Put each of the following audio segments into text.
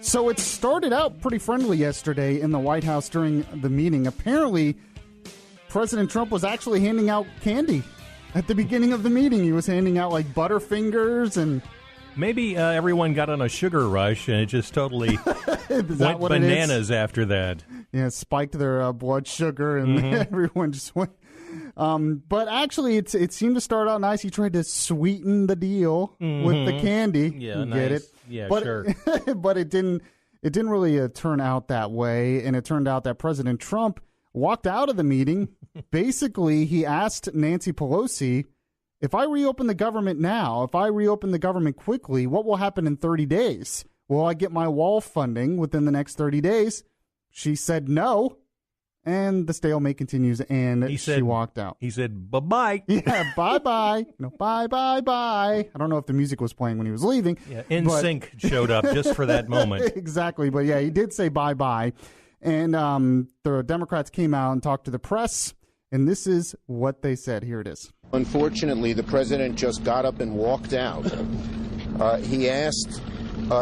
So it started out pretty friendly yesterday in the White House during the meeting. Apparently, President Trump was actually handing out candy at the beginning of the meeting. He was handing out like Butterfingers and... Maybe everyone got on a sugar rush and it just totally went bananas after that. Yeah, spiked their blood sugar and everyone just went... but actually, it seemed to start out nice. He tried to sweeten the deal with the candy. Yeah, nice. Get it? Yeah, but, sure. But it didn't really turn out that way, and it turned out that President Trump walked out of the meeting. Basically, he asked Nancy Pelosi, if I reopen the government now, if I reopen the government quickly, what will happen in 30 days? Will I get my wall funding within the next 30 days? She said no. And the stalemate continues, and she walked out. He said, bye-bye. Yeah, bye-bye. Bye-bye-bye. I don't know if the music was playing when he was leaving. Yeah, NSYNC showed up just for that moment. Exactly. But, yeah, he did say bye-bye. And the Democrats came out and talked to the press, and this is what they said. Here it is. Unfortunately, the president just got up and walked out. He asked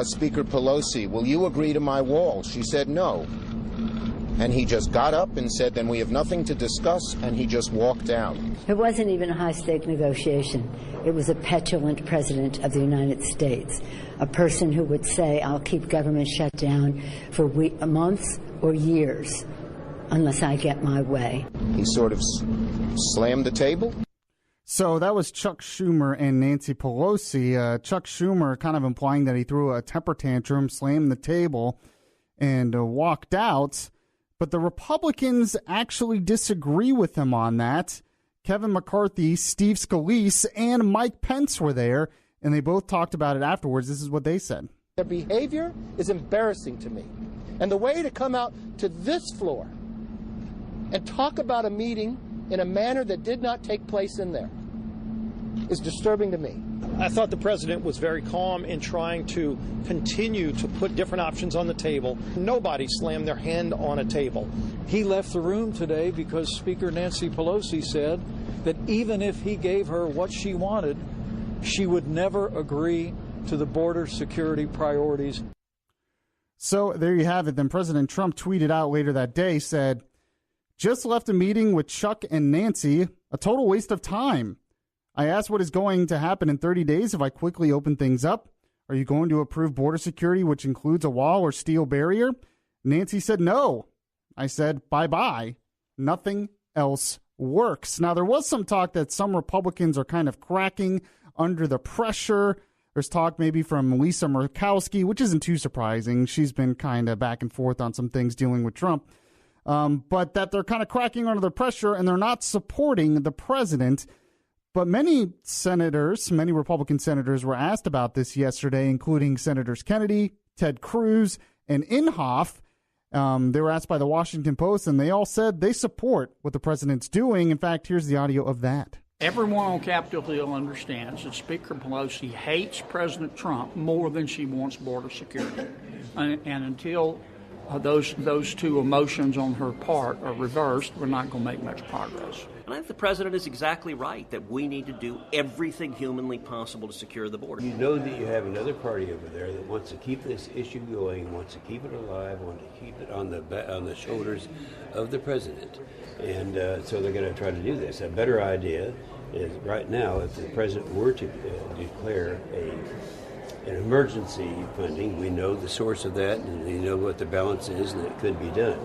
Speaker Pelosi, will you agree to my wall? She said no. And he just got up and said, then we have nothing to discuss, and he just walked out. It wasn't even a high-stake negotiation. It was a petulant president of the United States, a person who would say, I'll keep government shut down for months or years unless I get my way. He sort of slammed the table. So that was Chuck Schumer and Nancy Pelosi. Chuck Schumer kind of implying that he threw a temper tantrum, slammed the table, and walked out. But the Republicans actually disagree with him on that. Kevin McCarthy, Steve Scalise, and Mike Pence were there, and they both talked about it afterwards. This is what they said. Their behavior is embarrassing to me. And the way to come out to this floor and talk about a meeting in a manner that did not take place in there is disturbing to me. I thought the president was very calm in trying to continue to put different options on the table. Nobody slammed their hand on a table. He left the room today because Speaker Nancy Pelosi said that even if he gave her what she wanted, she would never agree to the border security priorities. So there you have it. Then President Trump tweeted out later that day, said, just left a meeting with Chuck and Nancy, a total waste of time. I asked what is going to happen in 30 days if I quickly open things up. Are you going to approve border security, which includes a wall or steel barrier? Nancy said no. I said, bye-bye. Nothing else works. Now, there was some talk that some Republicans are kind of cracking under the pressure. There's talk maybe from Lisa Murkowski, which isn't too surprising. She's been kind of back and forth on some things dealing with Trump. But that they're kind of cracking under the pressure and they're not supporting the president. But many senators, many Republican senators were asked about this yesterday, including Senators Kennedy, Ted Cruz, and Inhofe. They were asked by the Washington Post, and they all said they support what the president's doing. In fact, here's the audio of that. Everyone on Capitol Hill understands that Speaker Pelosi hates President Trump more than she wants border security. And until those two emotions on her part are reversed, we're not going to make much progress. And I think the president is exactly right that we need to do everything humanly possible to secure the border. You know that you have another party over there that wants to keep this issue going, wants to keep it alive, wants to keep it on the shoulders of the president. And so they're going to try to do this. A better idea is right now, if the president were to declare an emergency funding, we know the source of that and we know what the balance is and it could be done.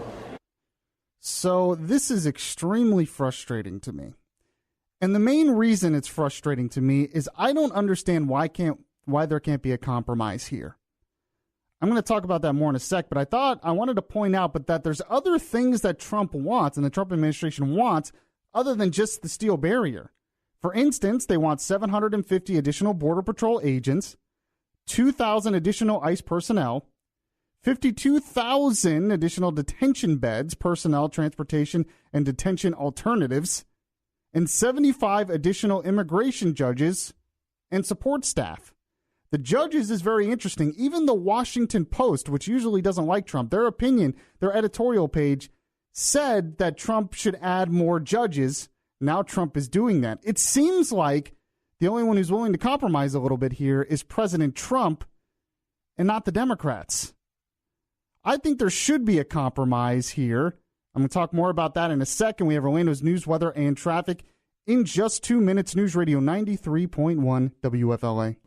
So this is extremely frustrating to me. And the main reason it's frustrating to me is I don't understand why there can't be a compromise here. I'm going to talk about that more in a sec, but I wanted to point out that there's other things that Trump wants and the Trump administration wants other than just the steel barrier. For instance, they want 750 additional Border Patrol agents, 2,000 additional ICE personnel, 52,000 additional detention beds, personnel, transportation, and detention alternatives, and 75 additional immigration judges and support staff. The judges is very interesting. Even the Washington Post, which usually doesn't like Trump, their opinion, their editorial page said that Trump should add more judges. Now Trump is doing that. It seems like the only one who's willing to compromise a little bit here is President Trump and not the Democrats. I think there should be a compromise here. I'm going to talk more about that in a second. We have Orlando's news, weather, and traffic in just 2 minutes. News Radio 93.1 WFLA.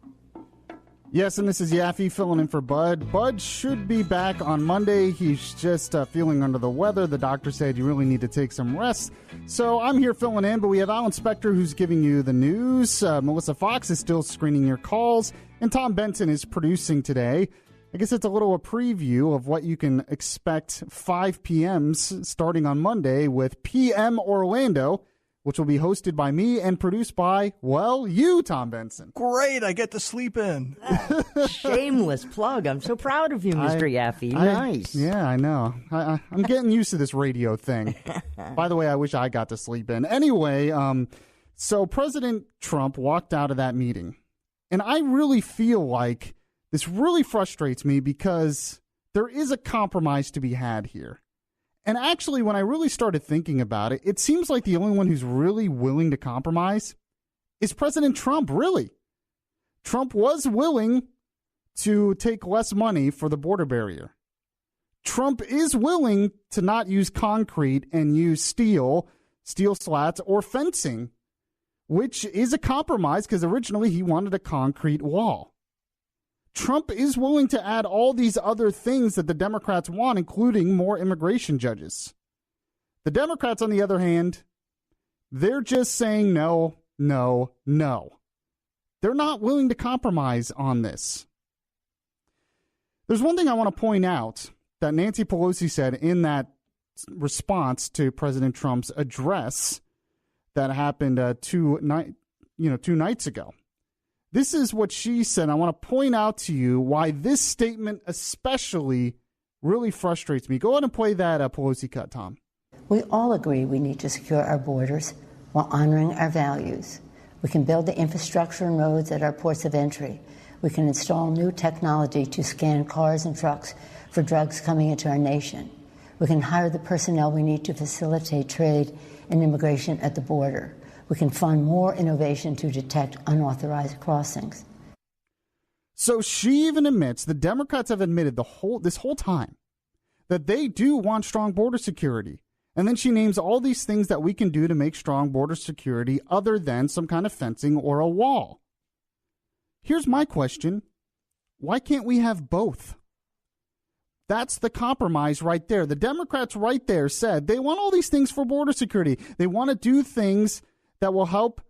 Yes, and this is Yaffee filling in for Bud. Bud should be back on Monday. He's just feeling under the weather. The doctor said you really need to take some rest. So I'm here filling in, but we have Alan Spector who's giving you the news. Melissa Fox is still screening your calls, and Tom Benson is producing today. I guess it's a preview of what you can expect 5 p.m.s starting on Monday with PM Orlando, which will be hosted by me and produced by, well, you, Tom Benson. Great, I get to sleep in. Shameless plug. I'm so proud of you, Mr. Yaffee. Nice. Yeah, I know. I'm getting used to this radio thing. By the way, I wish I got to sleep in. Anyway, so President Trump walked out of that meeting, and I really feel like this really frustrates me because there is a compromise to be had here. And actually, when I really started thinking about it, it seems like the only one who's really willing to compromise is President Trump, really. Trump was willing to take less money for the border barrier. Trump is willing to not use concrete and use steel slats, or fencing, which is a compromise because originally he wanted a concrete wall. Trump is willing to add all these other things that the Democrats want, including more immigration judges. The Democrats, on the other hand, they're just saying no, no, no. They're not willing to compromise on this. There's one thing I want to point out that Nancy Pelosi said in that response to President Trump's address that happened 2 nights ago. This is what she said. I want to point out to you why this statement especially really frustrates me. Go ahead and play that Pelosi cut, Tom. We all agree we need to secure our borders while honoring our values. We can build the infrastructure and roads at our ports of entry. We can install new technology to scan cars and trucks for drugs coming into our nation. We can hire the personnel we need to facilitate trade and immigration at the border. We can fund more innovation to detect unauthorized crossings. So she even admits, the Democrats have admitted this whole time that they do want strong border security. And then she names all these things that we can do to make strong border security other than some kind of fencing or a wall. Here's my question. Why can't we have both? That's the compromise right there. The Democrats right there said they want all these things for border security. They want to do things that will help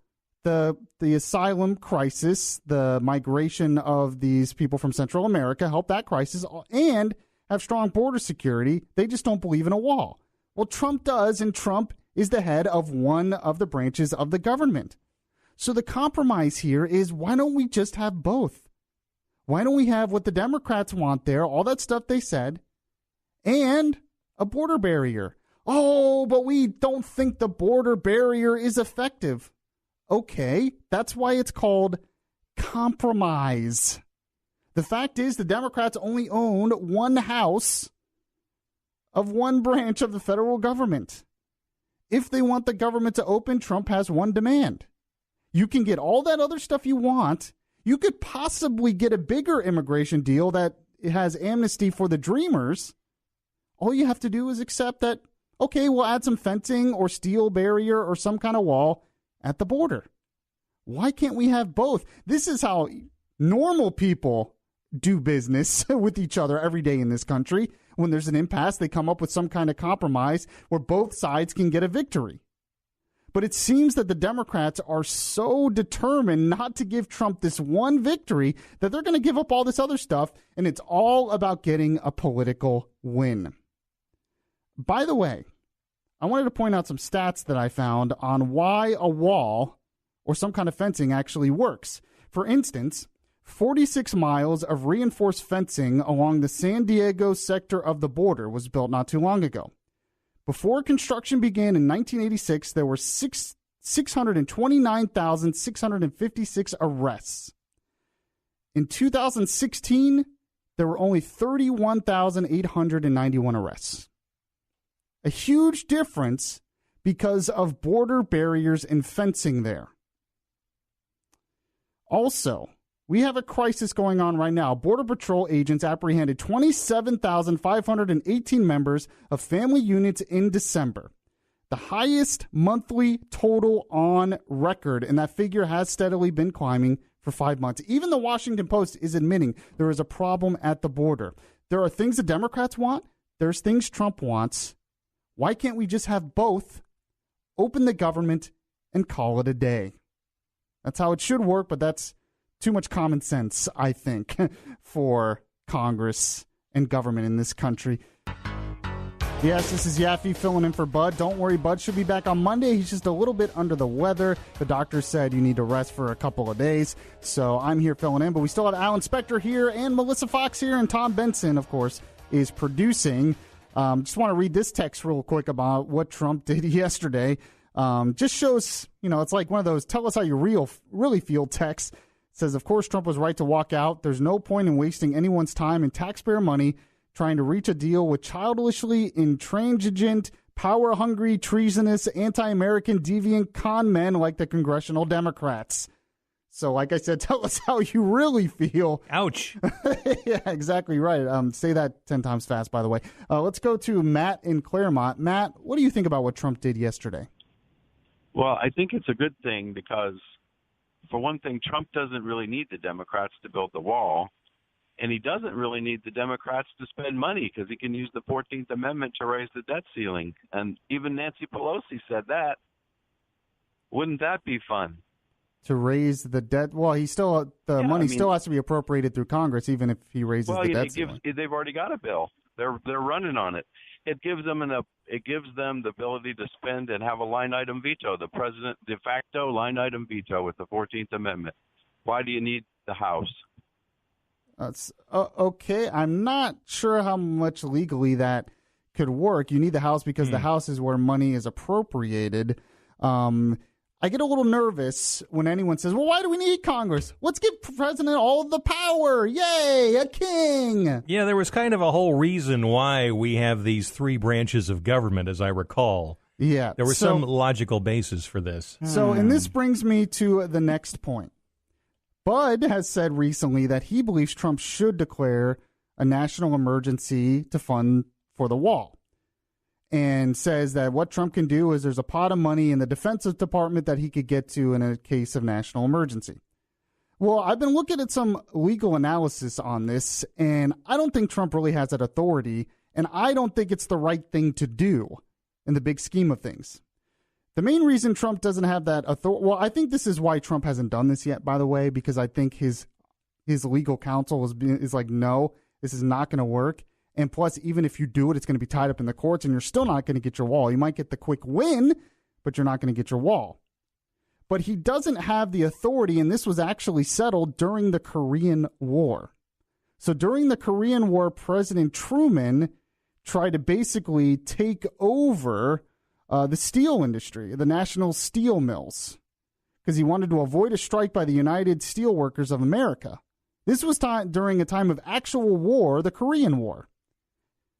the asylum crisis, the migration of these people from Central America, help that crisis, and have strong border security. They just don't believe in a wall. Well, Trump does, and Trump is the head of one of the branches of the government. So the compromise here is, why don't we just have both? Why don't we have what the Democrats want there, all that stuff they said, and a border barrier? Oh, but we don't think the border barrier is effective. Okay, that's why it's called compromise. The fact is, the Democrats only own one house of one branch of the federal government. If they want the government to open, Trump has one demand. You can get all that other stuff you want. You could possibly get a bigger immigration deal that has amnesty for the dreamers. All you have to do is accept that, okay, we'll add some fencing or steel barrier or some kind of wall at the border. Why can't we have both? This is how normal people do business with each other every day in this country. When there's an impasse, they come up with some kind of compromise where both sides can get a victory. But it seems that the Democrats are so determined not to give Trump this one victory that they're going to give up all this other stuff, and it's all about getting a political win. By the way, I wanted to point out some stats that I found on why a wall or some kind of fencing actually works. For instance, 46 miles of reinforced fencing along the San Diego sector of the border was built not too long ago. Before construction began in 1986, there were 629,656 arrests. In 2016, there were only 31,891 arrests. A huge difference because of border barriers and fencing there. Also, We have a crisis going on right now. Border Patrol agents apprehended 27,518 members of family units in December, the highest monthly total on record, and that figure has steadily been climbing for 5 months. Even the Washington Post is admitting there is a problem at the border. There are things the Democrats want. There's things Trump wants. Why can't we just have both? Open the government and call it a day. That's how it should work, but that's too much common sense, I think, for Congress and government in this country. Yes, this is Yaffee filling in for Bud. Don't worry, Bud should be back on Monday. He's just a little bit under the weather. The doctor said you need to rest for a couple of days. So I'm here filling in, but we still have Alan Spector here and Melissa Fox here, and Tom Benson, of course, is producing. Just want to read this text real quick about what Trump did yesterday. Just shows, it's like one of those tell us how you really feel texts. It says, of course, Trump was right to walk out. There's no point in wasting anyone's time and taxpayer money trying to reach a deal with childishly intransigent, power-hungry, treasonous, anti-American, deviant con men like the congressional Democrats. So, like I said, tell us how you really feel. Ouch. Yeah, exactly right. Say that 10 times fast, by the way. Let's go to Matt in Claremont. Matt, what do you think about what Trump did yesterday? Well, I think it's a good thing because, for one thing, Trump doesn't really need the Democrats to build the wall. And he doesn't really need the Democrats to spend money because he can use the 14th Amendment to raise the debt ceiling. And even Nancy Pelosi said that. Wouldn't that be fun? To raise the debt? Well, money still has to be appropriated through Congress, even if he raises the debt ceiling. They've already got a bill. They're running on it. It gives them the ability to spend and have a line item veto. The president de facto line item veto with the 14th Amendment. Why do you need the House? Okay. I'm not sure how much legally that could work. You need the House because the House is where money is appropriated. I get a little nervous when anyone says, well, why do we need Congress? Let's give the president all of the power. Yay, a king. Yeah, there was kind of a whole reason why we have these three branches of government, as I recall. Yeah. There was some logical basis for this. So, and this brings me to the next point. Bud has said recently that he believes Trump should declare a national emergency to fund for the wall, and says that what Trump can do is there's a pot of money in the Defense Department that he could get to in a case of national emergency. Well, I've been looking at some legal analysis on this, and I don't think Trump really has that authority, and I don't think it's the right thing to do in the big scheme of things. The main reason Trump doesn't have that authority, well, I think this is why Trump hasn't done this yet, by the way, because I think his legal counsel is like, no, this is not going to work. And plus, even if you do it, it's going to be tied up in the courts, and you're still not going to get your wall. You might get the quick win, but you're not going to get your wall. But he doesn't have the authority, and this was actually settled during the Korean War. So during the Korean War, President Truman tried to basically take over the steel industry, the national steel mills, because he wanted to avoid a strike by the United Steelworkers of America. This was during a time of actual war, the Korean War.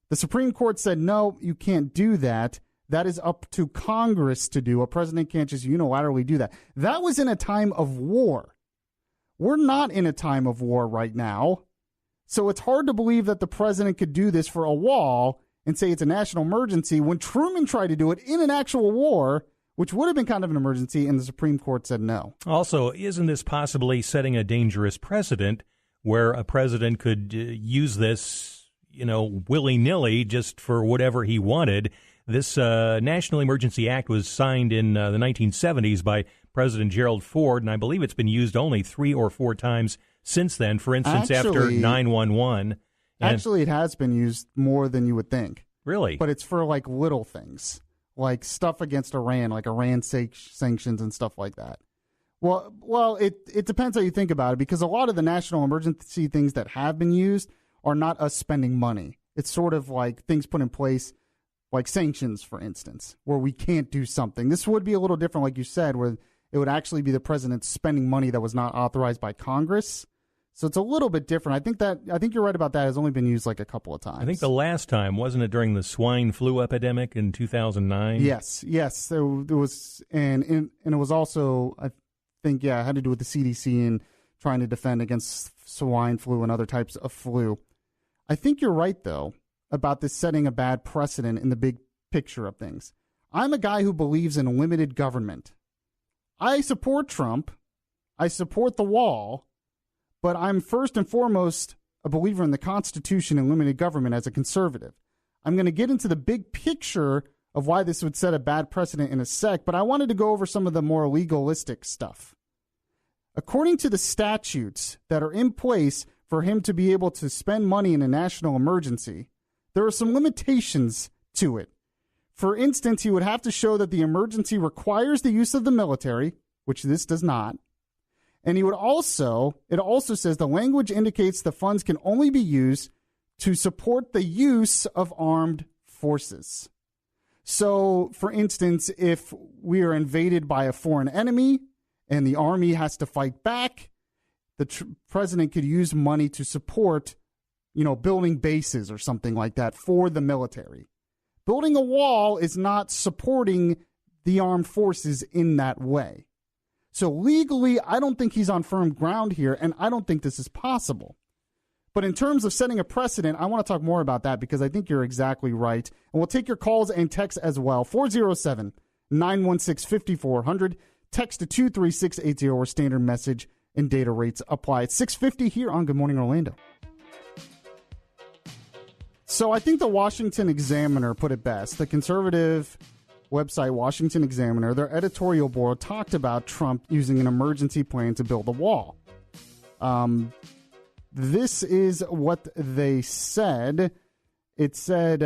The Supreme Court said, no, you can't do that. That is up to Congress to do. A president can't just unilaterally do that. That was in a time of war. We're not in a time of war right now. So it's hard to believe that the president could do this for a wall and say it's a national emergency when Truman tried to do it in an actual war, which would have been kind of an emergency, and the Supreme Court said no. Also, isn't this possibly setting a dangerous precedent where a president could use this, willy-nilly just for whatever he wanted? This National Emergency Act was signed in the 1970s by President Gerald Ford, and I believe it's been used only 3 or 4 times since then. For instance, after 9/11. Actually, it has been used more than you would think. Really? But it's for, little things, like stuff against Iran, like Iran sanctions and stuff like that. Well, it depends how you think about it, because a lot of the national emergency things that have been used are not us spending money. It's sort of like things put in place, like sanctions, for instance, where we can't do something. This would be a little different, like you said, where it would actually be the president spending money that was not authorized by Congress. So it's a little bit different. I think you're right about that. It's only been used a couple of times. I think the last time, wasn't it during the swine flu epidemic in 2009? Yes. So it was, and it was also, I think, it had to do with the CDC and trying to defend against swine flu and other types of flu. I think you're right, though, about this setting a bad precedent in the big picture of things. I'm a guy who believes in limited government. I support Trump. I support the wall. But I'm first and foremost a believer in the Constitution and limited government as a conservative. I'm going to get into the big picture of why this would set a bad precedent in a sec, but I wanted to go over some of the more legalistic stuff. According to the statutes that are in place for him to be able to spend money in a national emergency, there are some limitations to it. For instance, he would have to show that the emergency requires the use of the military, which this does not. And it also says the language indicates the funds can only be used to support the use of armed forces. So, for instance, if we are invaded by a foreign enemy and the army has to fight back, the president could use money to support, building bases or something like that for the military. Building a wall is not supporting the armed forces in that way. So legally, I don't think he's on firm ground here, and I don't think this is possible. But in terms of setting a precedent, I want to talk more about that because I think you're exactly right. And we'll take your calls and texts as well. 407-916-5400. Text to 23680 or standard message and data rates apply. It's 6:50 here on Good Morning Orlando. So I think the Washington Examiner put it best. The conservative website, Washington Examiner, their editorial board talked about Trump using an emergency plan to build a wall. This is what they said. It said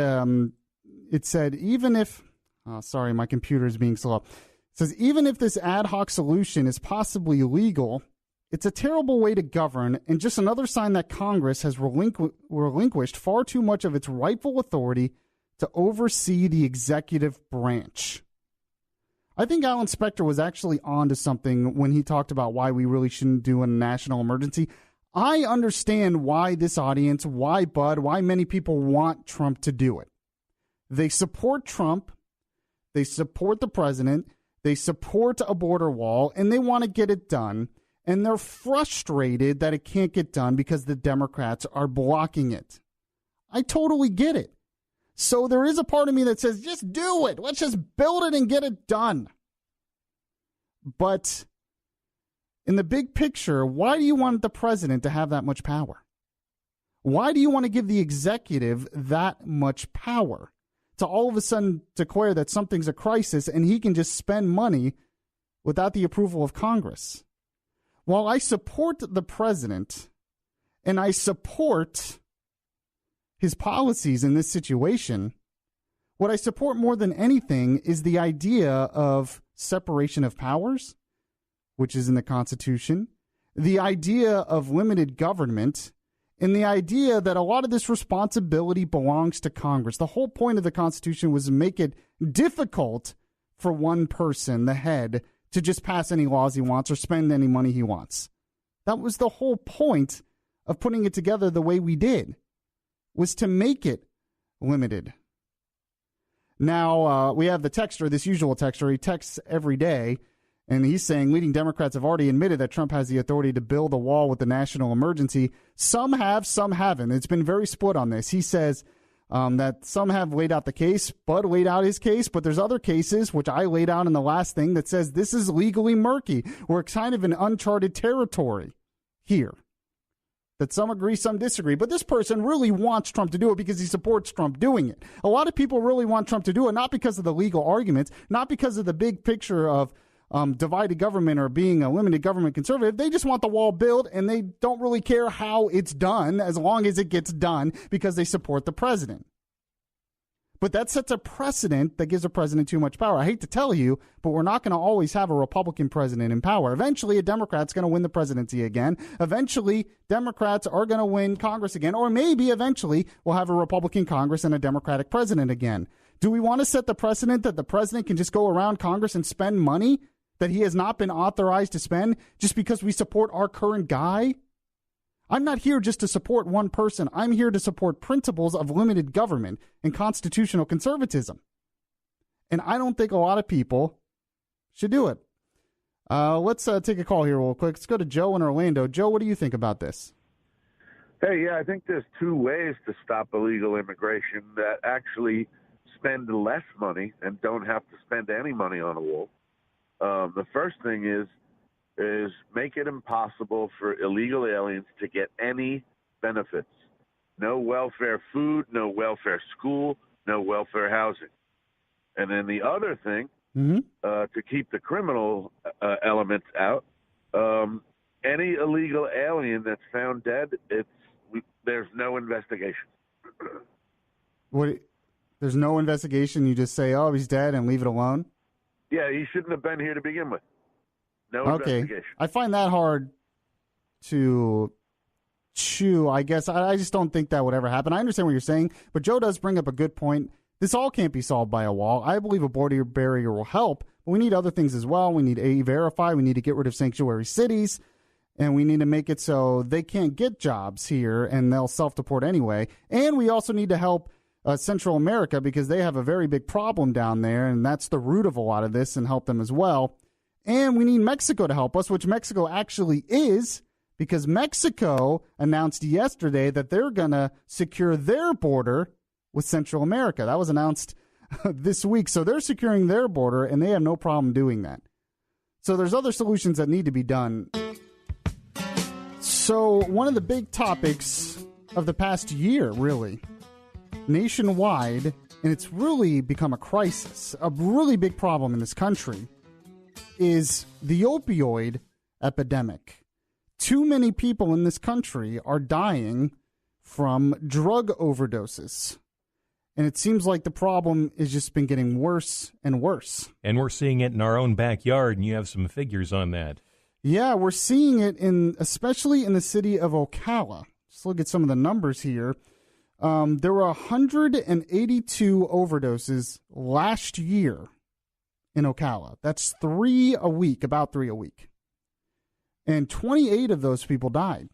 even if, sorry, my computer is being slow. It says, even if this ad hoc solution is possibly legal, it's a terrible way to govern and just another sign that Congress has relinquished far too much of its rightful authority to oversee the executive branch. I think Alan Spector was actually onto something when he talked about why we really shouldn't do a national emergency. I understand why this audience, why Bud, why many people want Trump to do it. They support Trump. They support the president. They support a border wall, and they want to get it done. And they're frustrated that it can't get done because the Democrats are blocking it. I totally get it. So there is a part of me that says, just do it. Let's just build it and get it done. But in the big picture, why do you want the president to have that much power? Why do you want to give the executive that much power to all of a sudden declare that something's a crisis and he can just spend money without the approval of Congress? While I support the president and I support his policies in this situation, what I support more than anything is the idea of separation of powers, which is in the Constitution, the idea of limited government, and the idea that a lot of this responsibility belongs to Congress. The whole point of the Constitution was to make it difficult for one person, the head, to just pass any laws he wants or spend any money he wants. That was the whole point of putting it together the way we did, was to make it limited. Now, we have the texter, this usual texter. He texts every day, and he's saying leading Democrats have already admitted that Trump has the authority to build a wall with the national emergency. Some have, some haven't. It's been very split on this. He says that some have laid out the case. Bud laid out his case, but there's other cases, which I laid out in the last thing, that says this is legally murky. We're kind of in uncharted territory here. That some agree, some disagree. But this person really wants Trump to do it because he supports Trump doing it. A lot of people really want Trump to do it, not because of the legal arguments, not because of the big picture of divided government or being a limited government conservative. They just want the wall built, and they don't really care how it's done as long as it gets done because they support the president. But that sets a precedent that gives the president too much power. I hate to tell you, but we're not going to always have a Republican president in power. Eventually, a Democrat's going to win the presidency again. Eventually, Democrats are going to win Congress again. Or maybe eventually we'll have a Republican Congress and a Democratic president again. Do we want to set the precedent that the president can just go around Congress and spend money that he has not been authorized to spend just because we support our current guy? I'm not here just to support one person. I'm here to support principles of limited government and constitutional conservatism. And I don't think a lot of people should do it. Let's take a call here real quick. Let's go to Joe in Orlando. Joe, what do you think about this? Hey, yeah, I think there's two ways to stop illegal immigration that actually spend less money and don't have to spend any money on a wall. The first thing is make it impossible for illegal aliens to get any benefits. No welfare food, no welfare school, no welfare housing. And then the other thing, to keep the criminal elements out, any illegal alien that's found dead, there's no investigation. What? There's no investigation? You just say, oh, he's dead and leave it alone? Yeah, he shouldn't have been here to begin with. No investigation. I find that hard to chew. I guess I just don't think that would ever happen. I understand what you're saying, but Joe does bring up a good point. This all can't be solved by a wall. I believe a border barrier will help, but we need other things as well. We need E-Verify. We need to get rid of sanctuary cities, and we need to make it so they can't get jobs here, and they'll self-deport anyway. And we also need to help Central America because they have a very big problem down there, and that's the root of a lot of this, and help them as well. And we need Mexico to help us, which Mexico actually is, because Mexico announced yesterday that they're going to secure their border with Central America. That was announced this week. So they're securing their border, and they have no problem doing that. So there's other solutions that need to be done. So one of the big topics of the past year, really, nationwide, and it's really become a crisis, a really big problem in this country, is the opioid epidemic. Too many people in this country are dying from drug overdoses. And it seems like the problem has just been getting worse and worse. And we're seeing it in our own backyard, and you have some figures on that. Yeah, we're seeing it especially in the city of Ocala. Just look at some of the numbers here. There were 182 overdoses last year in Ocala. That's 3 a week, about 3 a week. And 28 of those people died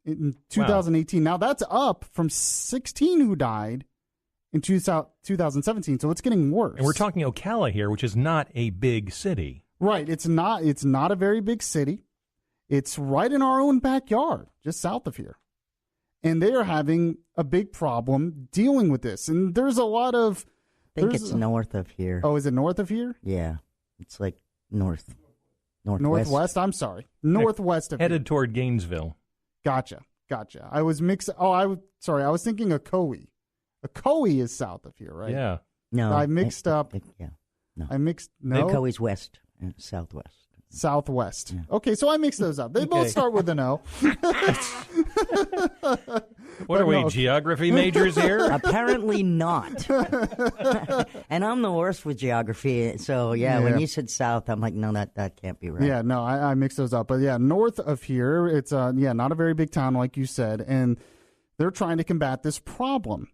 in 2018. Wow. Now, that's up from 16 who died in 2017, so it's getting worse. And we're talking Ocala here, which is not a big city. Right. It's not a very big city. It's right in our own backyard, just south of here. And they are having a big problem dealing with this. And there's a lot of... I think it's north of here. Oh, is it north of here? Yeah. It's like northwest. Northwest? I'm sorry. Northwest of headed here. Toward Gainesville. Gotcha. I was mixing... Oh, I was thinking of Ocoee. Ocoee is south of here, right? Yeah. No. I mixed up. Yeah. No. I mixed... No? Ocoee's west and southwest. Southwest. Yeah. Okay, so I mixed those up. They both start with an O. What are we, geography majors here? Apparently not. And I'm the worst with geography. So, when you said south, I'm like, no, that can't be right. Yeah, no, I mixed those up. But, yeah, north of here, it's, not a very big town, like you said, and they're trying to combat this problem.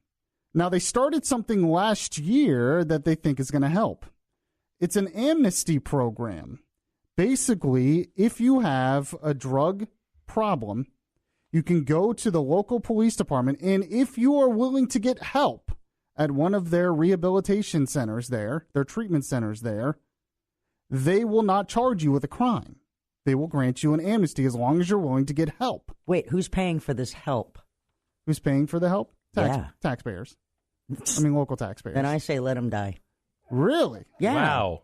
Now, they started something last year that they think is going to help. It's an amnesty program. Basically, if you have a drug problem, you can go to the local police department, and if you are willing to get help at one of their rehabilitation centers there, their treatment centers there, they will not charge you with a crime. They will grant you an amnesty as long as you're willing to get help. Wait, who's paying for this help? Who's paying for the help? Taxpayers. I mean, local taxpayers. Then I say let them die. Really? Yeah. Wow.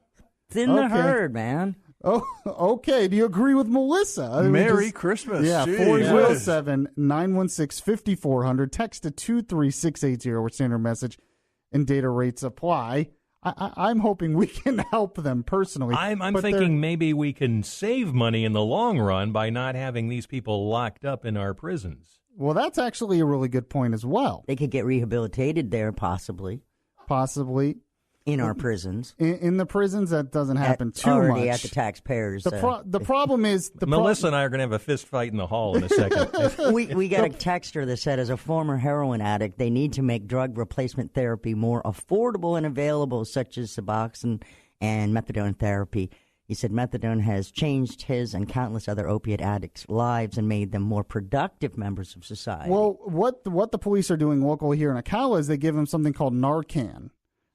It's in the herd, man. Oh, okay. Do you agree with Melissa? Merry Christmas. Yeah, 407-916-5400. Text to 23680 where standard message and data rates apply. I'm hoping we can help them personally. I'm thinking maybe we can save money in the long run by not having these people locked up in our prisons. Well, that's actually a really good point as well. They could get rehabilitated there, possibly. In our prisons. In the prisons, that doesn't happen too much. Already at the taxpayers. The problem is... Melissa and I are going to have a fist fight in the hall in a second. we got a texter that said, as a former heroin addict, they need to make drug replacement therapy more affordable and available, such as Suboxone and methadone therapy. He said methadone has changed his and countless other opiate addicts' lives and made them more productive members of society. Well, what the police are doing locally here in Ocala is they give them something called Narcan.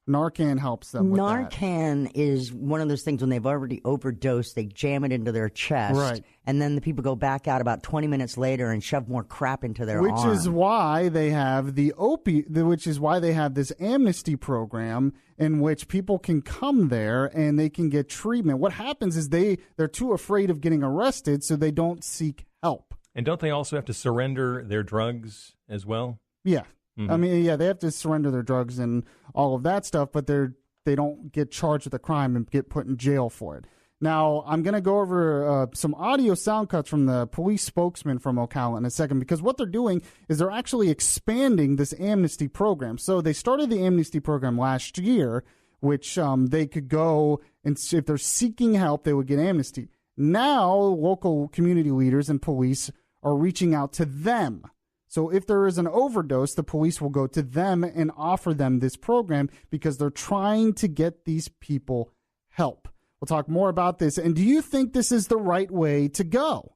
Narcan helps them with that. Narcan is one of those things when they've already overdosed, they jam it into their chest. Right. And then the people go back out about 20 minutes later and shove more crap into their arm. Which is why they have which is why they have this amnesty program in which people can come there and they can get treatment. What happens is they're too afraid of getting arrested, so they don't seek help. And don't they also have to surrender their drugs as well? Yeah. Mm-hmm. I mean, yeah, they have to surrender their drugs and all of that stuff, but they don't get charged with a crime and get put in jail for it. Now, I'm going to go over some audio sound cuts from the police spokesman from Ocala in a second, because what they're doing is they're actually expanding this amnesty program. So they started the amnesty program last year, which they could go and if they're seeking help, they would get amnesty. Now, local community leaders and police are reaching out to them. So if there is an overdose, the police will go to them and offer them this program because they're trying to get these people help. We'll talk more about this. And do you think this is the right way to go?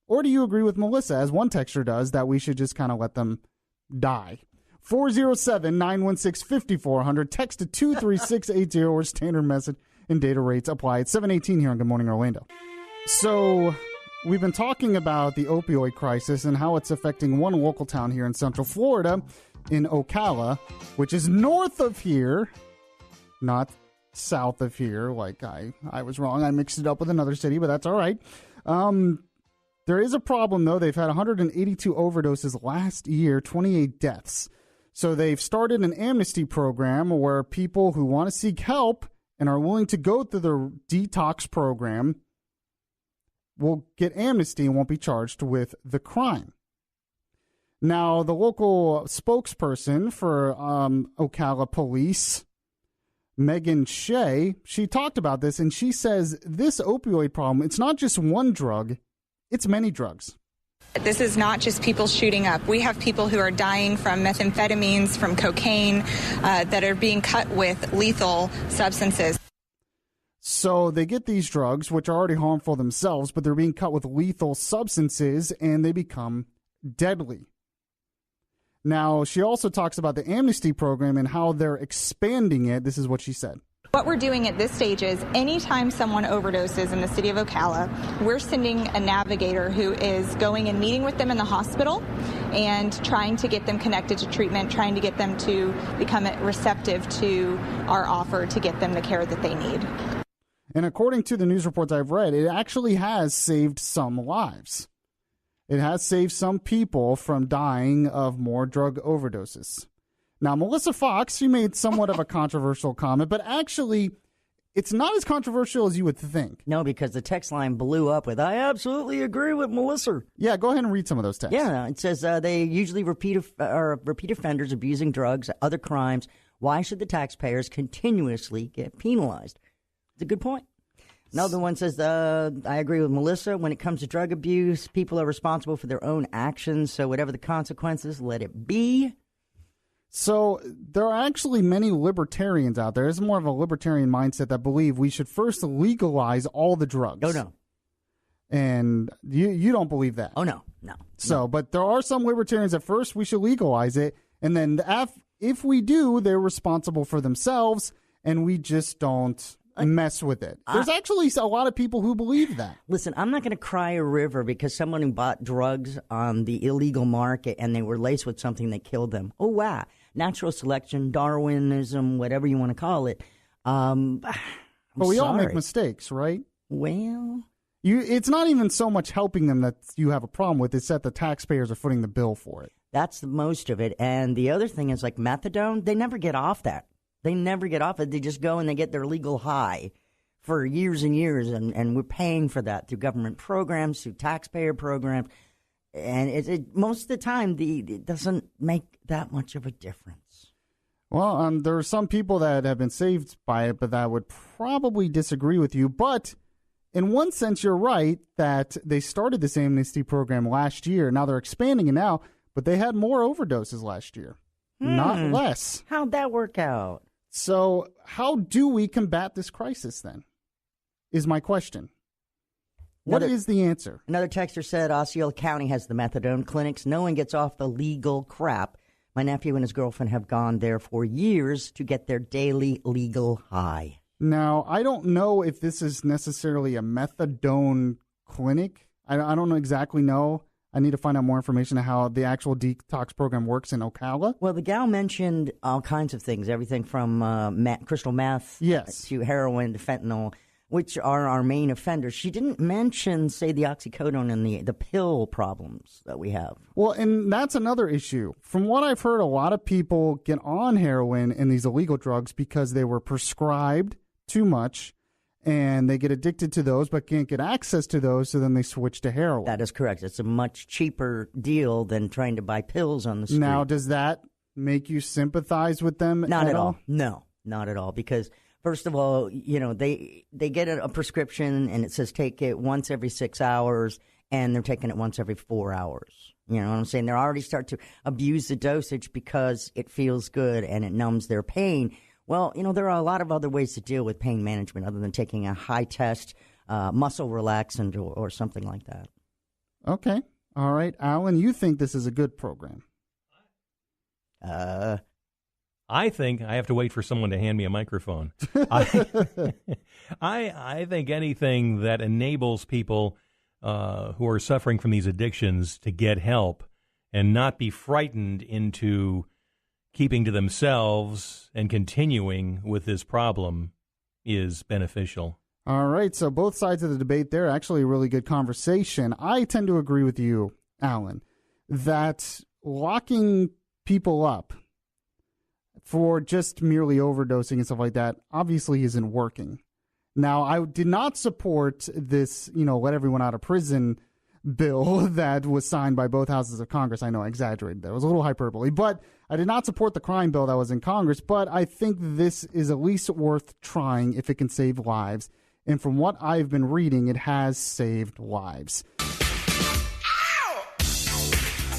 Or do you agree with Melissa, as one texter does, that we should just kind of let them die? 407-916-5400. Text to 23680 or standard message and data rates apply. It's 7:18 here on Good Morning Orlando. So we've been talking about the opioid crisis and how it's affecting one local town here in Central Florida, in Ocala, which is north of here, not south of here. Like I was wrong. I mixed it up with another city, but that's all right. There is a problem, though. They've had 182 overdoses last year, 28 deaths. So they've started an amnesty program where people who want to seek help and are willing to go through the detox program will get amnesty and won't be charged with the crime. Now, the local spokesperson for Ocala Police, Megan Shea, she talked about this, and she says this opioid problem, it's not just one drug, it's many drugs. This is not just people shooting up. We have people who are dying from methamphetamines, from cocaine, that are being cut with lethal substances. So they get these drugs, which are already harmful themselves, but they're being cut with lethal substances, and they become deadly. Now, she also talks about the amnesty program and how they're expanding it. This is what she said. What we're doing at this stage is anytime someone overdoses in the city of Ocala, we're sending a navigator who is going and meeting with them in the hospital and trying to get them connected to treatment, trying to get them to become receptive to our offer to get them the care that they need. And according to the news reports I've read, it actually has saved some lives. It has saved some people from dying of more drug overdoses. Now, Melissa Fox, she made somewhat of a controversial comment, but actually, it's not as controversial as you would think. No, because the text line blew up with, I absolutely agree with Melissa. Yeah, go ahead and read some of those texts. Yeah, it says they usually repeat offenders abusing drugs, other crimes. Why should the taxpayers continuously get penalized? It's a good point. Another one says, I agree with Melissa. When it comes to drug abuse, people are responsible for their own actions. So whatever the consequences, let it be. So there are actually many libertarians out there. There's more of a libertarian mindset that believe we should first legalize all the drugs. Oh, no. And you don't believe that. Oh, no. So, but there are some libertarians that first we should legalize it. And then if we do, they're responsible for themselves. And we just don't mess with it. There's actually a lot of people who believe that. Listen, I'm not going to cry a river because someone who bought drugs on the illegal market and they were laced with something that killed them. Oh, wow. Natural selection, Darwinism, whatever you want to call it. But we all make mistakes, right? Well, it's not even so much helping them that you have a problem with. It's that the taxpayers are footing the bill for it. That's the most of it. And the other thing is like methadone, they never get off that. They never get off it. They just go and they get their legal high for years and years, and we're paying for that through government programs, through taxpayer programs. And most of the time, it doesn't make that much of a difference. Well, there are some people that have been saved by it, but that would probably disagree with you. But in one sense, you're right that they started this amnesty program last year. Now they're expanding it now, but they had more overdoses last year, not less. How'd that work out? So how do we combat this crisis then, is my question. What is the answer? Another texter said Osceola County has the methadone clinics. No one gets off the legal crap My nephew and his girlfriend have gone there for years to get their daily legal high. Now, I don't know if this is necessarily a methadone clinic. I don't exactly know. I need to find out more information on how the actual detox program works in Ocala. Well, the gal mentioned all kinds of things, everything from crystal meth to heroin to fentanyl, which are our main offenders. She didn't mention, say, the oxycodone and the pill problems that we have. Well, and that's another issue. From what I've heard, a lot of people get on heroin and these illegal drugs because they were prescribed too much, and they get addicted to those but can't get access to those, so then they switch to heroin. That is correct. It's a much cheaper deal than trying to buy pills on the street. Now, does that make you sympathize with them Not at all. No, not at all. Because, first of all, they get a prescription, and it says take it once every 6 hours, and they're taking it once every 4 hours. You know what I'm saying? They already start to abuse the dosage because it feels good and it numbs their pain. Well, there are a lot of other ways to deal with pain management other than taking a high-test muscle relaxant or something like that. Okay. All right. Alan, you think this is a good program? I think I have to wait for someone to hand me a microphone. I think anything that enables people who are suffering from these addictions to get help and not be frightened into keeping to themselves and continuing with this problem is beneficial. All right, so both sides of the debate there, actually a really good conversation. I tend to agree with you, Alan, that locking people up for just merely overdosing and stuff like that obviously isn't working. Now, I did not support this, let everyone out of prison bill that was signed by both houses of Congress. I know I exaggerated that. It was a little hyperbole, but I did not support the crime bill that was in Congress, but I think this is at least worth trying if it can save lives. And from what I've been reading, it has saved lives.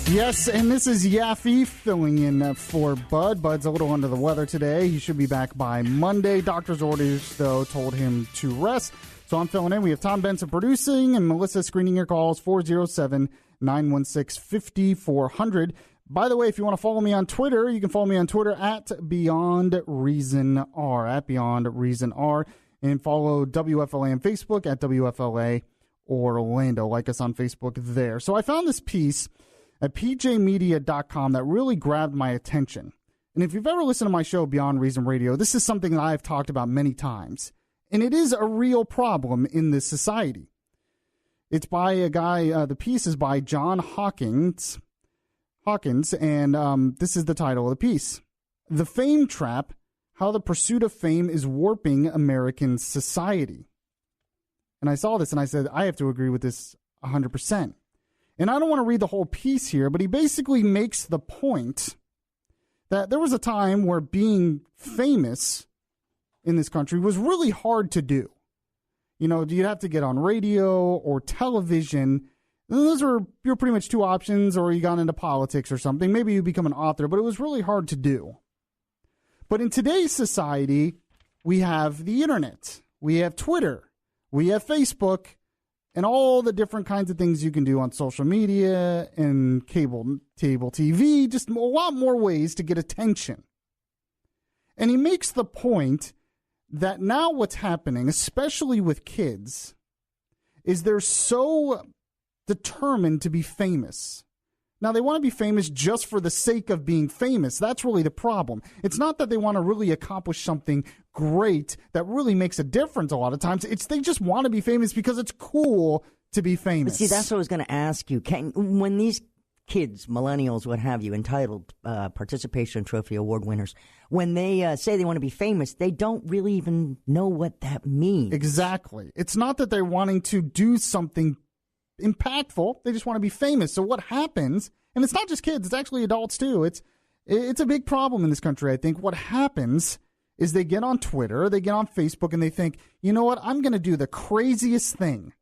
Yes, and this is Yaffee filling in for Bud. Bud's a little under the weather today. He should be back by Monday. Doctor's orders, though, told him to rest. So I'm filling in. We have Tom Benson producing and Melissa screening your calls, 407-916-5400. By the way, if you want to follow me on Twitter, you can follow me on Twitter at BeyondReasonR, and follow WFLA on Facebook at WFLA Orlando. Like us on Facebook there. So I found this piece at pjmedia.com that really grabbed my attention. And if you've ever listened to my show, Beyond Reason Radio, this is something that I've talked about many times. And it is a real problem in this society. It's by a guy, the piece is by John Hawkins, and this is the title of the piece. The Fame Trap, How the Pursuit of Fame is Warping American Society. And I saw this and I said, I have to agree with this 100%. And I don't want to read the whole piece here, but he basically makes the point that there was a time where being famous in this country was really hard to do. You'd have to get on radio or television. And those were your pretty much two options, or you got into politics or something. Maybe you become an author, but it was really hard to do. But in today's society, we have the internet, we have Twitter, we have Facebook, and all the different kinds of things you can do on social media and cable TV, just a lot more ways to get attention. And he makes the point that now what's happening, especially with kids, is they're so determined to be famous. Now, they want to be famous just for the sake of being famous. That's really the problem. It's not that they want to really accomplish something great that really makes a difference a lot of times. They just want to be famous because it's cool to be famous. But see, that's what I was going to ask you. When these kids, millennials, what have you, entitled participation trophy award winners, when they say they want to be famous, they don't really even know what that means. Exactly. It's not that they're wanting to do something impactful. They just want to be famous. So what happens, and it's not just kids, it's actually adults too. It's a big problem in this country, I think. What happens is they get on Twitter, they get on Facebook, and they think, you know what, I'm going to do the craziest thing.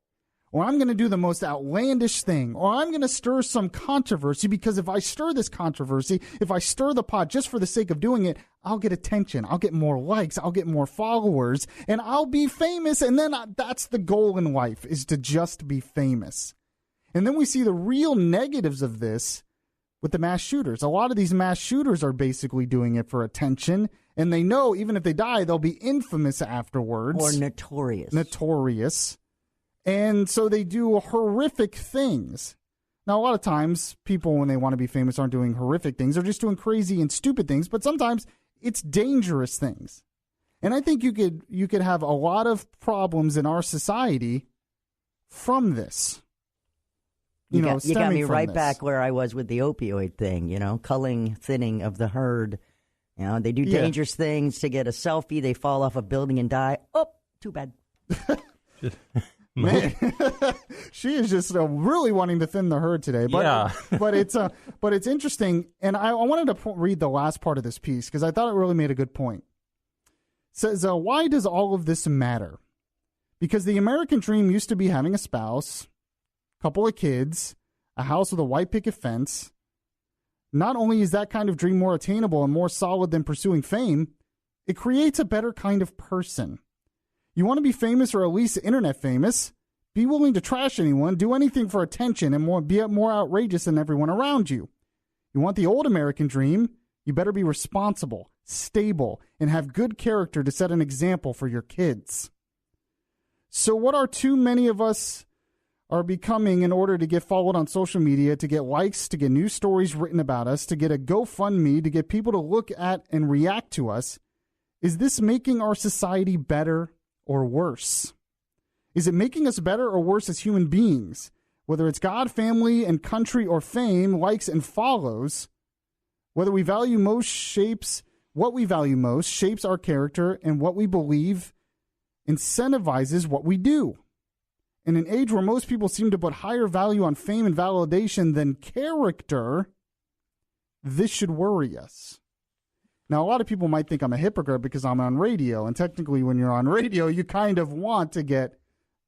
Or I'm going to do the most outlandish thing, or I'm going to stir some controversy, because if I stir this controversy, if I stir the pot just for the sake of doing it, I'll get attention, I'll get more likes, I'll get more followers, and I'll be famous, and then that's the goal in life, is to just be famous. And then we see the real negatives of this with the mass shooters. A lot of these mass shooters are basically doing it for attention, and they know even if they die, they'll be infamous afterwards. Or notorious. Notorious. And so they do horrific things. Now, a lot of times, people, when they want to be famous, aren't doing horrific things. They're just doing crazy and stupid things. But sometimes it's dangerous things. And I think you could have a lot of problems in our society from this. You got me right back where I was with the opioid thing, culling, thinning of the herd. They do dangerous things to get a selfie. They fall off a building and die. Oh, too bad. Man, she is just really wanting to thin the herd today. But, yeah. but it's interesting. And I wanted to read the last part of this piece because I thought it really made a good point. It says, why does all of this matter? Because the American dream used to be having a spouse, couple of kids, a house with a white picket fence. Not only is that kind of dream more attainable and more solid than pursuing fame, it creates a better kind of person. You want to be famous or at least internet famous, be willing to trash anyone, do anything for attention, and be more outrageous than everyone around you. You want the old American dream, you better be responsible, stable, and have good character to set an example for your kids. So what are too many of us are becoming in order to get followed on social media, to get likes, to get news stories written about us, to get a GoFundMe, to get people to look at and react to us? Is this making our society better or worse? Is it making us better or worse as human beings? Whether it's God, family, and country, or fame, likes and follows, whether we value most shapes, what we value most shapes our character, and what we believe incentivizes what we do. In an age where most people seem to put higher value on fame and validation than character, this should worry us. Now, a lot of people might think I'm a hypocrite because I'm on radio, and technically when you're on radio, you kind of want to get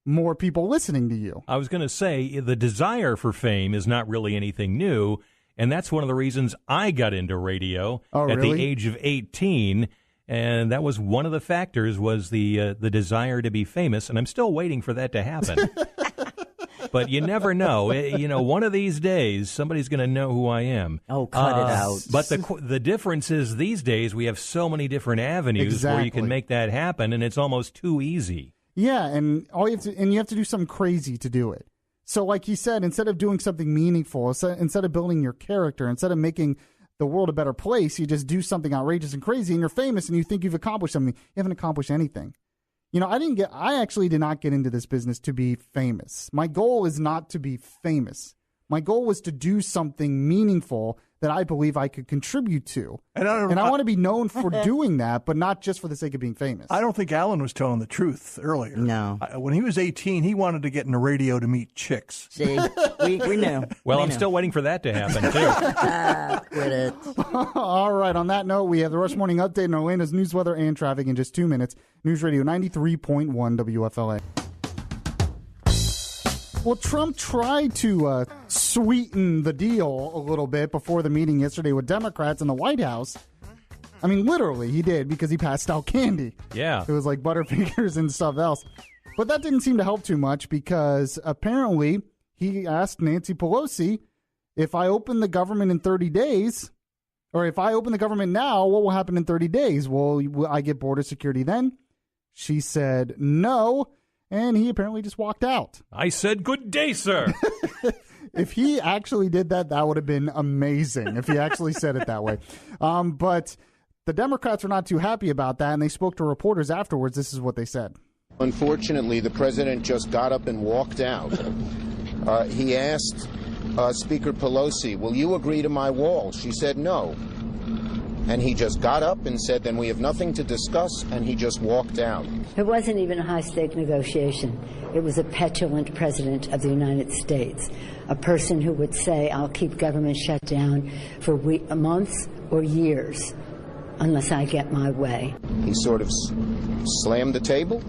more people listening to you. I was going to say, the desire for fame is not really anything new, and that's one of the reasons I got into radio at the age of 18, and that was one of the factors was the desire to be famous, and I'm still waiting for that to happen. But you never know. One of these days, somebody's going to know who I am. Oh, cut it out. But the difference is these days we have so many different avenues where you can make that happen, and it's almost too easy. Yeah, and you have to do something crazy to do it. So like he said, instead of doing something meaningful, instead of building your character, instead of making the world a better place, you just do something outrageous and crazy, and you're famous, and you think you've accomplished something. You haven't accomplished anything. I actually did not get into this business to be famous. My goal is not to be famous. My goal was to do something meaningful that I believe I could contribute to. And I want to be known for doing that, but not just for the sake of being famous. I don't think Alan was telling the truth earlier. No. When he was 18, he wanted to get in the radio to meet chicks. See, we knew. Well, I'm still waiting for that to happen, too. Quit it. All right, on that note, we have the Rush Morning Update in Orlando's news, weather, and traffic in just 2 minutes. News Radio 93.1 WFLA. Well, Trump tried to sweeten the deal a little bit before the meeting yesterday with Democrats in the White House. I mean, literally, he did because he passed out candy. Yeah. It was like Butterfingers and stuff else. But that didn't seem to help too much because apparently he asked Nancy Pelosi, if I open the government in 30 days, or if I open the government now, what will happen in 30 days? Will I get border security then? She said no. And he apparently just walked out. I said, good day, sir. If he actually did that, that would have been amazing if he actually said it that way. But the Democrats were not too happy about that, and they spoke to reporters afterwards. This is what they said. Unfortunately, the president just got up and walked out. He asked Speaker Pelosi, will you agree to my wall? She said no. And he just got up and said, then we have nothing to discuss, and he just walked out. It wasn't even a high-stake negotiation. It was a petulant president of the United States, a person who would say, I'll keep government shut down for months or years unless I get my way. He sort of slammed the table.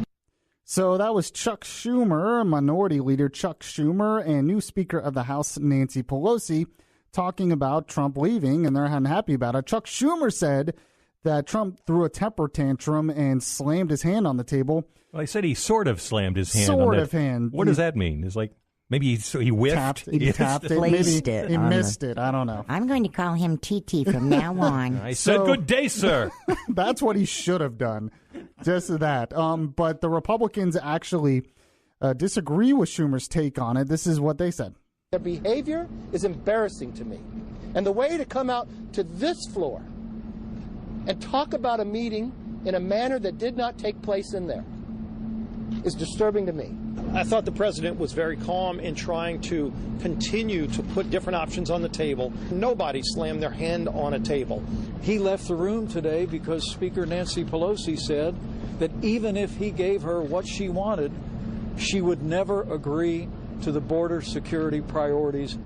So that was Chuck Schumer, Minority Leader Chuck Schumer, and new Speaker of the House, Nancy Pelosi, talking about Trump leaving, and they're unhappy about it. Chuck Schumer said that Trump threw a temper tantrum and slammed his hand on the table. Well, I said he sort of slammed his hand. Hand. What does that mean? It's like Maybe he whiffed. He tapped it. Maybe he missed it. I don't know. I'm going to call him TT from now on. I said good day, sir. That's what he should have done. Just that. But the Republicans actually disagree with Schumer's take on it. This is what they said. Their behavior is embarrassing to me. And the way to come out to this floor and talk about a meeting in a manner that did not take place in there is disturbing to me. I thought the president was very calm in trying to continue to put different options on the table. Nobody slammed their hand on a table. He left the room today because Speaker Nancy Pelosi said that even if he gave her what she wanted, she would never agree to the border security priorities.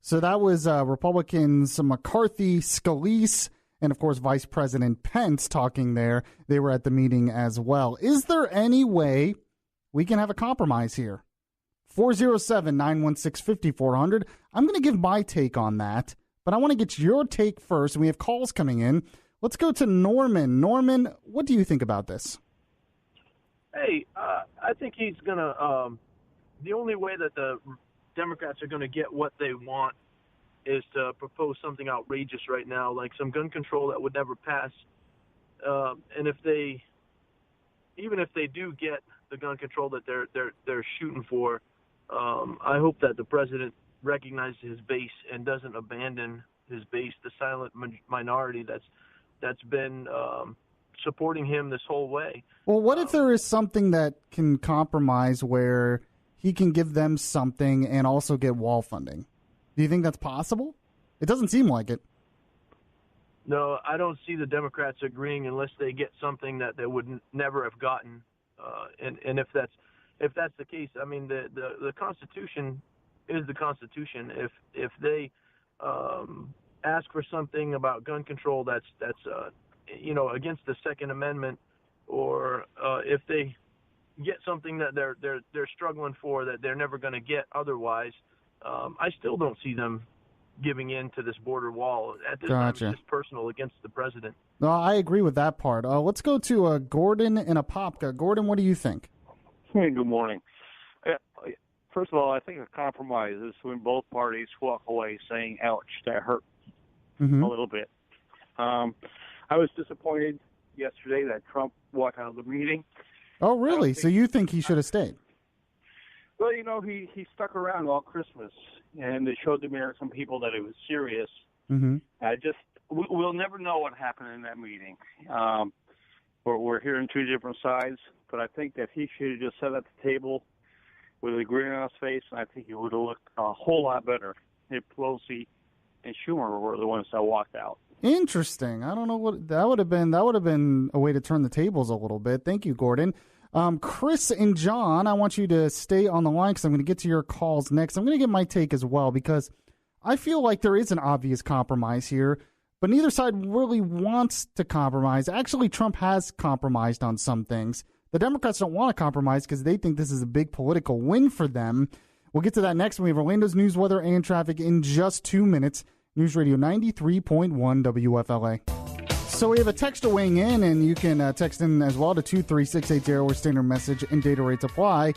So that was Republicans McCarthy, Scalise, and, of course, Vice President Pence talking there. They were at the meeting as well. Is there any way we can have a compromise here? 407-916-5400. I'm going to give my take on that, but I want to get your take first. We have calls coming in. Let's go to Norman. Norman, what do you think about this? Hey, I think he's going to the only way that the Democrats are going to get what they want is to propose something outrageous right now, like some gun control that would never pass. And even if they do get the gun control that they're shooting for, I hope that the president recognizes his base and doesn't abandon his base, the silent minority that's been supporting him this whole way. Well, what if there is something that can compromise where he can give them something and also get wall funding? Do you think that's possible? It doesn't seem like it. No, I don't see the Democrats agreeing unless they get something that they would never have gotten. And if that's the case, I mean, the Constitution is the Constitution. If they ask for something about gun control that's against the Second Amendment, or if they get something that they're struggling for that they're never going to get otherwise, I still don't see them giving in to this border wall. At this time, it's just personal against the president. No, I agree with that part. Let's go to Gordon in Apopka. Gordon, what do you think? Hey, good morning. First of all, I think a compromise is when both parties walk away saying, ouch, that hurt a little bit. I was disappointed yesterday that Trump walked out of the meeting. Oh, really? So you think he should have stayed? Well, he stuck around all Christmas, and it showed the American people that it was serious. We'll never know what happened in that meeting. We're hearing two different sides, but I think that he should have just sat at the table with a grin on his face, and I think he would have looked a whole lot better if Pelosi and Schumer were the ones that walked out. Interesting. I don't know what that would have been. That would have been a way to turn the tables a little bit. Thank you, Gordon. Chris and John, I want you to stay on the line because I'm going to get to your calls next. I'm going to get my take as well because I feel like there is an obvious compromise here, but neither side really wants to compromise. Actually, Trump has compromised on some things. The Democrats don't want to compromise because they think this is a big political win for them. We'll get to that next. We have Orlando's news, weather, and traffic in just 2 minutes. News Radio 93.1 WFLA. So we have a texter weighing in, and you can text in as well to 23680 where standard message and data rates apply.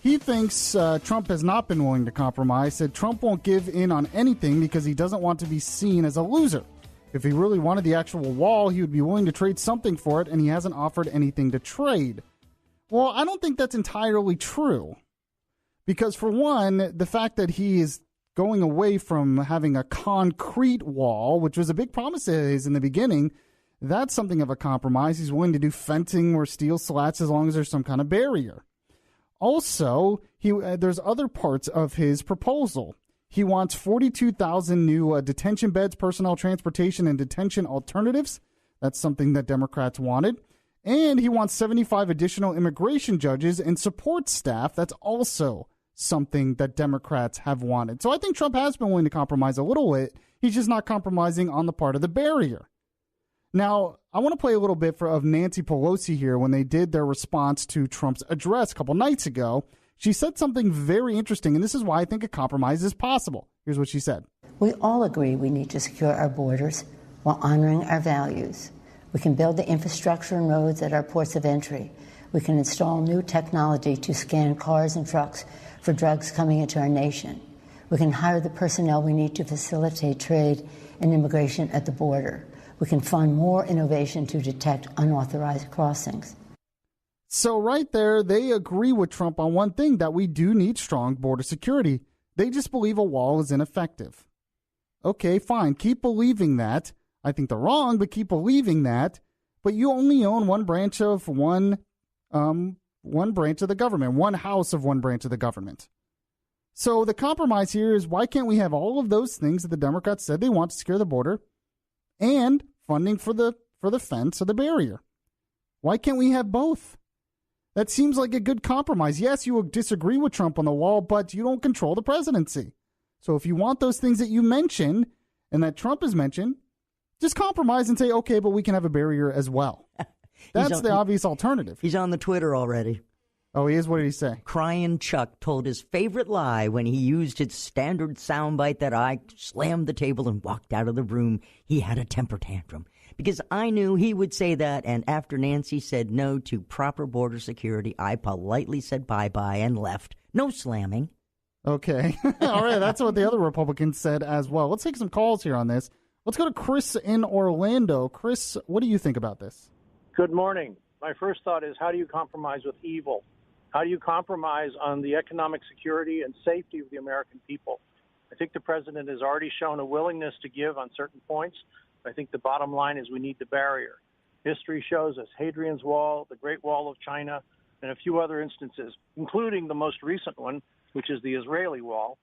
He thinks Trump has not been willing to compromise, said Trump won't give in on anything because he doesn't want to be seen as a loser. If he really wanted the actual wall, he would be willing to trade something for it, and he hasn't offered anything to trade. Well, I don't think that's entirely true. Because for one, the fact that he is going away from having a concrete wall, which was a big promise of his in the beginning, that's something of a compromise. He's willing to do fencing or steel slats as long as there's some kind of barrier. Also, there's other parts of his proposal. He wants 42,000 new detention beds, personnel transportation, and detention alternatives. That's something that Democrats wanted. And he wants 75 additional immigration judges and support staff. That's also something that Democrats have wanted. So I think Trump has been willing to compromise a little bit. He's just not compromising on the part of the barrier. Now, I want to play a little bit of Nancy Pelosi here when they did their response to Trump's address a couple nights ago. She said something very interesting, and this is why I think a compromise is possible. Here's what she said. We all agree we need to secure our borders while honoring our values. We can build the infrastructure and roads at our ports of entry. We can install new technology to scan cars and trucks for drugs coming into our nation. We can hire the personnel we need to facilitate trade and immigration at the border. We can fund more innovation to detect unauthorized crossings. So right there, they agree with Trump on one thing, that we do need strong border security. They just believe a wall is ineffective. Okay, fine. Keep believing that. I think they're wrong, but keep believing that. But you only own one branch of one branch of the government, one house of one branch of the government. So the compromise here is, why can't we have all of those things that the Democrats said they want to secure the border and funding for the fence or the barrier? Why can't we have both? That seems like a good compromise. Yes, you will disagree with Trump on the wall, but you don't control the presidency. So if you want those things that you mentioned and that Trump has mentioned, just compromise and say, okay, but we can have a barrier as well. That's the obvious alternative. He's on the Twitter already. Oh, he is? What did he say? Crying Chuck told his favorite lie when he used his standard soundbite that I slammed the table and walked out of the room. He had a temper tantrum. Because I knew he would say that, and after Nancy said no to proper border security, I politely said bye-bye and left. No slamming. Okay. All right, that's what the other Republicans said as well. Let's take some calls here on this. Let's go to Chris in Orlando. Chris, what do you think about this? Good morning. My first thought is, how do you compromise with evil? How do you compromise on the economic security and safety of the American people? I think the president has already shown a willingness to give on certain points. I think the bottom line is we need the barrier. History shows us Hadrian's Wall, the Great Wall of China, and a few other instances, including the most recent one, which is the Israeli wall,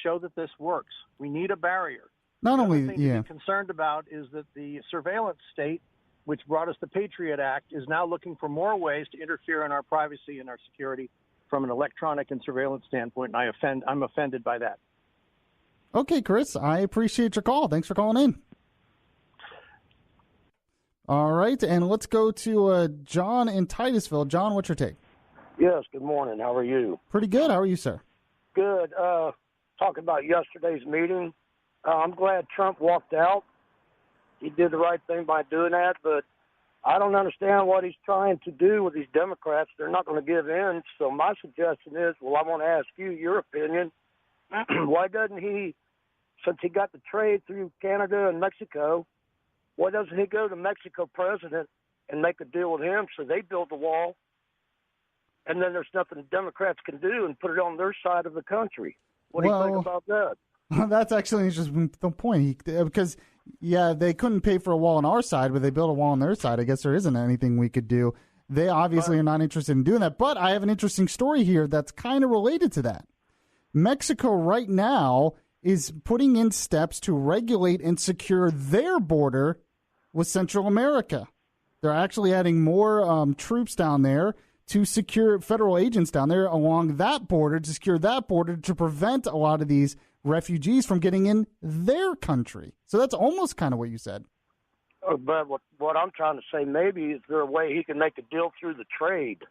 show that this works. We need a barrier. Not the only, other thing to be concerned about is that the surveillance state, which brought us the Patriot Act, is now looking for more ways to interfere in our privacy and our security from an electronic and surveillance standpoint, and I'm offended by that. Okay, Chris, I appreciate your call. Thanks for calling in. All right, and let's go to John in Titusville. John, what's your take? Yes, good morning. How are you? Pretty good. How are you, sir? Good. Talking about yesterday's meeting, I'm glad Trump walked out. He did the right thing by doing that, but I don't understand what he's trying to do with these Democrats. They're not going to give in. So my suggestion is, well, I want to ask you your opinion. Why doesn't he, since he got the trade through Canada and Mexico, why doesn't he go to Mexico president and make a deal with him so they build the wall? And then there's nothing the Democrats can do and put it on their side of the country. What do you think about that? That's actually an interesting point. Because, yeah, they couldn't pay for a wall on our side, but they built a wall on their side. I guess there isn't anything we could do. They obviously are not interested in doing that. But I have an interesting story here that's kind of related to that. Mexico right now is putting in steps to regulate and secure their border with Central America. They're actually adding more troops down there to secure, federal agents down there along that border, to secure that border, to prevent a lot of these refugees from getting in their country. So that's almost kind of what you said. But what I'm trying to say, maybe is there a way he can make a deal through the trade?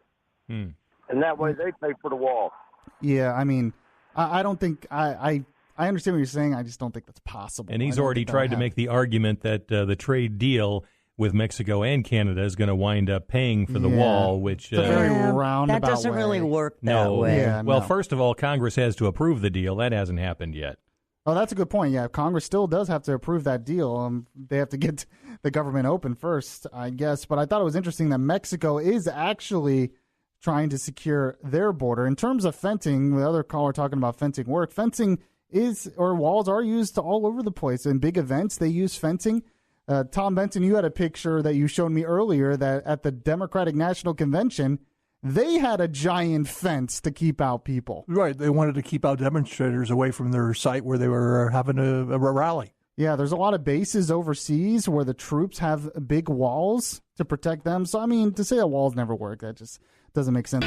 And that way they pay for the wall. Yeah, I mean, I don't think, I understand what you're saying. I just don't think that's possible. And he's already tried to make the argument that the trade deal with Mexico and Canada is going to wind up paying for the wall, which it's a very roundabout that doesn't really work that way. Yeah, well, first of all, Congress has to approve the deal. That hasn't happened yet. Oh, that's a good point. Yeah, Congress still does have to approve that deal. They have to get the government open first, I guess. But I thought it was interesting that Mexico is actually trying to secure their border. In terms of fencing, the other caller talking about fencing work, fencing is, or walls are used all over the place. In big events, they use fencing. Tom Benson, you had a picture that you showed me earlier that at the Democratic National Convention, they had a giant fence to keep out people. Right. They wanted to keep out demonstrators away from their site where they were having a rally. Yeah, there's a lot of bases overseas where the troops have big walls to protect them. So, I mean, to say that walls never work, that just doesn't make sense.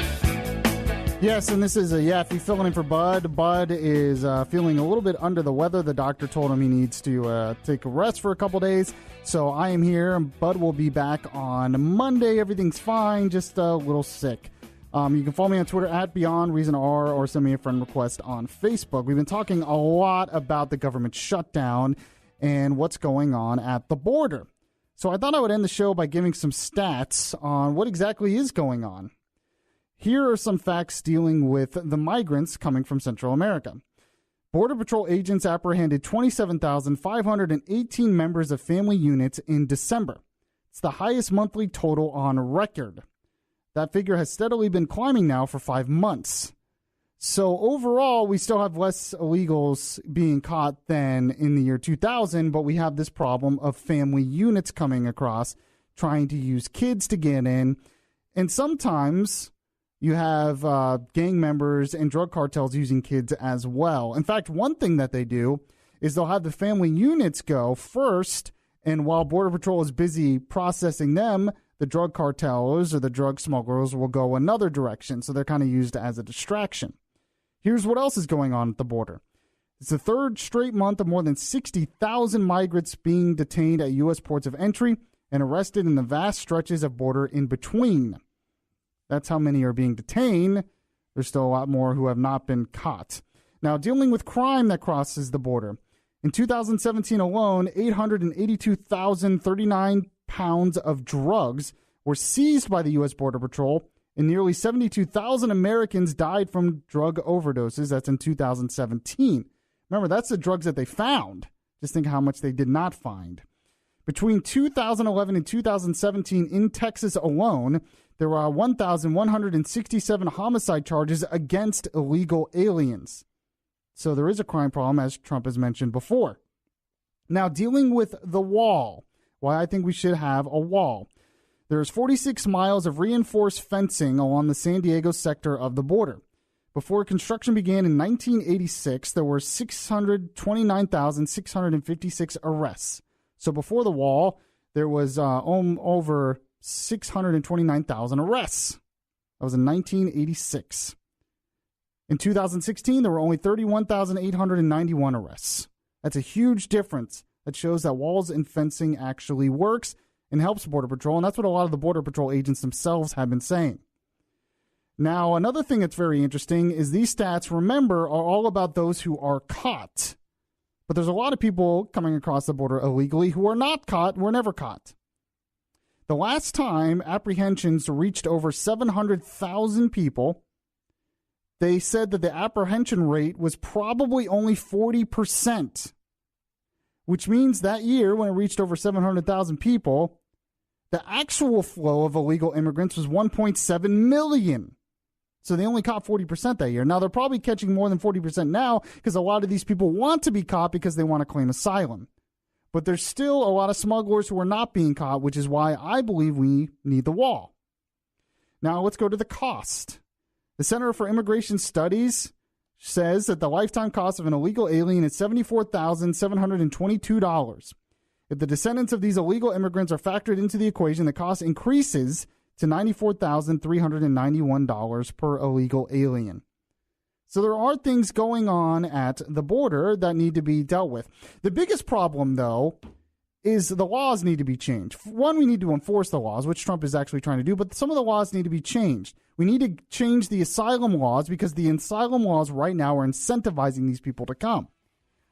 Yes, and this is Yaffee filling in for Bud. Bud is feeling a little bit under the weather. The doctor told him he needs to take a rest for a couple days. So I am here. Bud will be back on Monday. Everything's fine, just a little sick. You can follow me on Twitter at BeyondReasonR or send me a friend request on Facebook. We've been talking a lot about the government shutdown and what's going on at the border. So I thought I would end the show by giving some stats on what exactly is going on. Here are some facts dealing with the migrants coming from Central America. Border Patrol agents apprehended 27,518 members of family units in December. It's the highest monthly total on record. That figure has steadily been climbing now for 5 months. So overall, we still have less illegals being caught than in the year 2000, but we have this problem of family units coming across, trying to use kids to get in. And sometimes you have gang members and drug cartels using kids as well. In fact, one thing that they do is they'll have the family units go first, and while Border Patrol is busy processing them, the drug cartels or the drug smugglers will go another direction. So they're kind of used as a distraction. Here's what else is going on at the border. It's the third straight month of more than 60,000 migrants being detained at U.S. ports of entry and arrested in the vast stretches of border in between. That's how many are being detained. There's still a lot more who have not been caught. Now, dealing with crime that crosses the border. In 2017 alone, 882,039 pounds of drugs were seized by the U.S. Border Patrol, and nearly 72,000 Americans died from drug overdoses. That's in 2017. Remember, that's the drugs that they found. Just think how much they did not find. Between 2011 and 2017 in Texas alone, there were 1,167 homicide charges against illegal aliens. So there is a crime problem, as Trump has mentioned before. Now, dealing with the wall, why I think we should have a wall. There's 46 miles of reinforced fencing along the San Diego sector of the border. Before construction began in 1986, there were 629,656 arrests. So before the wall, there was over 629,000 arrests. That was in 1986. In 2016, there were only 31,891 arrests. That's a huge difference. That shows that walls and fencing actually works and helps Border Patrol, and that's what a lot of the Border Patrol agents themselves have been saying. Now, another thing that's very interesting is these stats, remember, are all about those who are caught. But there's a lot of people coming across the border illegally who are not caught, were never caught. The last time apprehensions reached over 700,000 people, they said that the apprehension rate was probably only 40%, which means that year when it reached over 700,000 people, the actual flow of illegal immigrants was 1.7 million. So they only caught 40% that year. Now, they're probably catching more than 40% now because a lot of these people want to be caught because they want to claim asylum. But there's still a lot of smugglers who are not being caught, which is why I believe we need the wall. Now, let's go to the cost. The Center for Immigration Studies says that the lifetime cost of an illegal alien is $74,722. If the descendants of these illegal immigrants are factored into the equation, the cost increases to $94,391 per illegal alien. So there are things going on at the border that need to be dealt with. The biggest problem, though, is the laws need to be changed. One, we need to enforce the laws, which Trump is actually trying to do, but some of the laws need to be changed. We need to change the asylum laws because the asylum laws right now are incentivizing these people to come.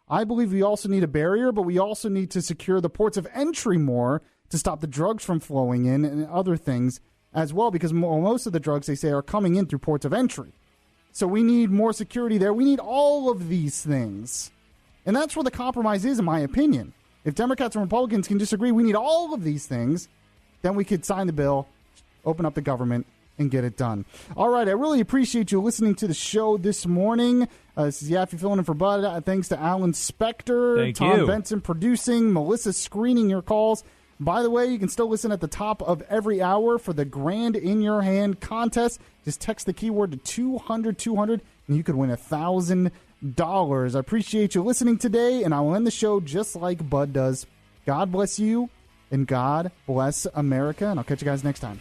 I believe we also need a barrier, but we also need to secure the ports of entry more to stop the drugs from flowing in and other things as well, because most of the drugs, they say, are coming in through ports of entry. So we need more security there. We need all of these things. And that's where the compromise is, in my opinion. If Democrats and Republicans can disagree, we need all of these things, then we could sign the bill, open up the government, and get it done. All right, I really appreciate you listening to the show this morning. This is Yaffee filling in for Bud. Thanks to Alan Spector, Tom Benson producing, Melissa screening your calls. By the way, you can still listen at the top of every hour for the Grand in Your Hand contest. Just text the keyword to 200-200, and you could win $1,000. I appreciate you listening today, and I will end the show just like Bud does. God bless you, and God bless America, and I'll catch you guys next time.